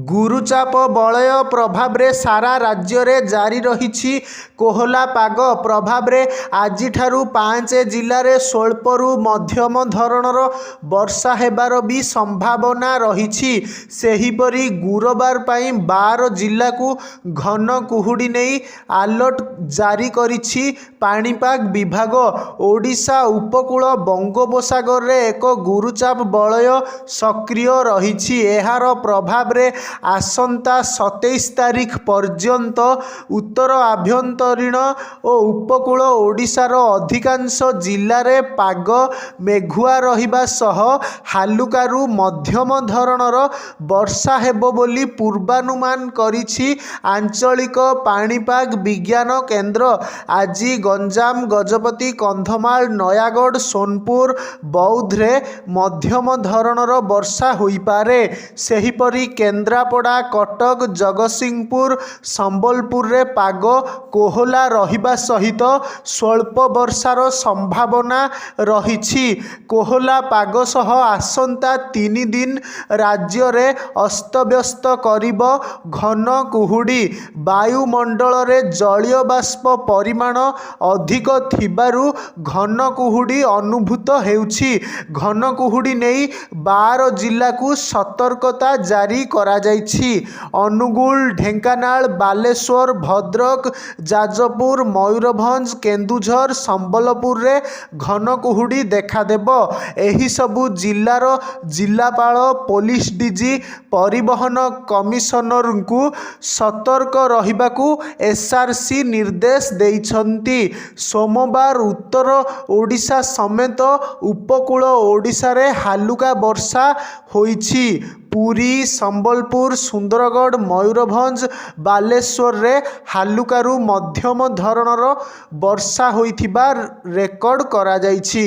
ଗୁରୁଚାପ ବଳୟ ପ୍ରଭାବରେ ସାରା ରାଜ୍ୟରେ ଜାରି ରହିଛି କୋହଲା ପାଗ ପ୍ରଭାବରେ ଆଜିଠାରୁ 5 ଜିଲ୍ଲାରେ ସ୍ୱଳ୍ପରୁ ମଧ୍ୟମ ଧରଣର ବର୍ଷା ହେବାର ବି ସମ୍ଭାବନା ରହିଛି। ସେହିପରି ଗୁରୁବାର ପାଇଁ 12 ଜିଲ୍ଲାକୁ ଘନ କୁହୁଡ଼ି ନେଇ ଆଲର୍ଟ ଜାରି କରିଛି ପାଣିପାଗ ବିଭାଗ। ଓଡ଼ିଶା ଉପକୂଳ ବଙ୍ଗୋପସାଗରରେ ଏକ ଗୁରୁଚାପ ବଳୟ ସକ୍ରିୟ ରହିଛି। ଏହାର ପ୍ରଭାବରେ ଆସନ୍ତା 27 ତାରିଖ ପର୍ଯ୍ୟନ୍ତ ଉତ୍ତର ଆଭ୍ୟନ୍ତରୀଣ ଓ ଉପକୂଳ ଓଡ଼ିଶାର ଅଧିକାଂଶ ଜିଲ୍ଲାରେ ପାଗ ମେଘୁଆ ରହିବା ସହ ହାଲୁକାରୁ ମଧ୍ୟମ ଧରଣର ବର୍ଷା ହେବ ବୋଲି ପୂର୍ବାନୁମାନ କରିଛି ଆଞ୍ଚଳିକ ପାଣିପାଗ ବିଜ୍ଞାନ କେନ୍ଦ୍ର। ଆଜି ଗଞ୍ଜାମ, ଗଜପତି, କନ୍ଧମାଳ, ନୟାଗଡ଼, ସୋନପୁର, ବୌଦ୍ଧରେ ମଧ୍ୟମ ଧରଣର ବର୍ଷା ହୋଇପାରେ। ସେହିପରି କେନ୍ଦ୍ରାପଡ଼ା, କଟକ, ଜଗତସିଂହପୁର, ସମ୍ବଲପୁରରେ ପାଗ କୋହଲା ରହିବା ସହିତ ସ୍ୱଳ୍ପ ବର୍ଷାର ସମ୍ଭାବନା ରହିଛି। କୋହଲା ପାଗ ସହ ଆସନ୍ତା 3 ଦିନ ରାଜ୍ୟରେ ଅସ୍ତବ୍ୟସ୍ତ କରିବ ଘନ କୁହୁଡ଼ି। ବାୟୁମଣ୍ଡଳରେ ଜଳୀୟ ବାଷ୍ପ ପରିମାଣ ଅଧିକ ଥିବାରୁ ଘନ କୁହୁଡ଼ି ଅନୁଭୂତ ହେଉଛି। ଘନ କୁହୁଡ଼ି ନେଇ 12 ଜିଲ୍ଲାକୁ ସତର୍କତା ଜାରି କରାଯାଇଛି। ଅନୁଗୁଳ, ଢେଙ୍କାନାଳ, ବାଲେଶ୍ୱର, ଭଦ୍ରକ, ଯାଜପୁର, ମୟୂରଭଞ୍ଜ, କେନ୍ଦୁଝର, ସମ୍ବଲପୁରରେ ଘନ କୁହୁଡ଼ି ଦେଖାଦେବ। ଏହିସବୁ ଜିଲ୍ଲାର ଜିଲ୍ଲାପାଳ, ପୋଲିସ ଡିଜି, ପରିବହନ କମିଶନରଙ୍କୁ ସତର୍କ ରହିବାକୁ ଏସ୍ଆର୍ସି ନିର୍ଦ୍ଦେଶ ଦେଇଛନ୍ତି। ସୋମବାର ଉତ୍ତର ଓଡ଼ିଶା ସମେତ ଉପକୂଳ ଓଡ଼ିଶାରେ ହାଲୁକା ବର୍ଷା ହୋଇଛି। ପୁରୀ, ସମ୍ବଲପୁର, ସୁନ୍ଦରଗଡ଼, ମୟୂରଭଞ୍ଜ, ବାଲେଶ୍ୱରରେ ହାଲୁକାରୁ ମଧ୍ୟମ ଧରଣର ବର୍ଷା ହୋଇଥିବା ରେକର୍ଡ କରାଯାଇଛି।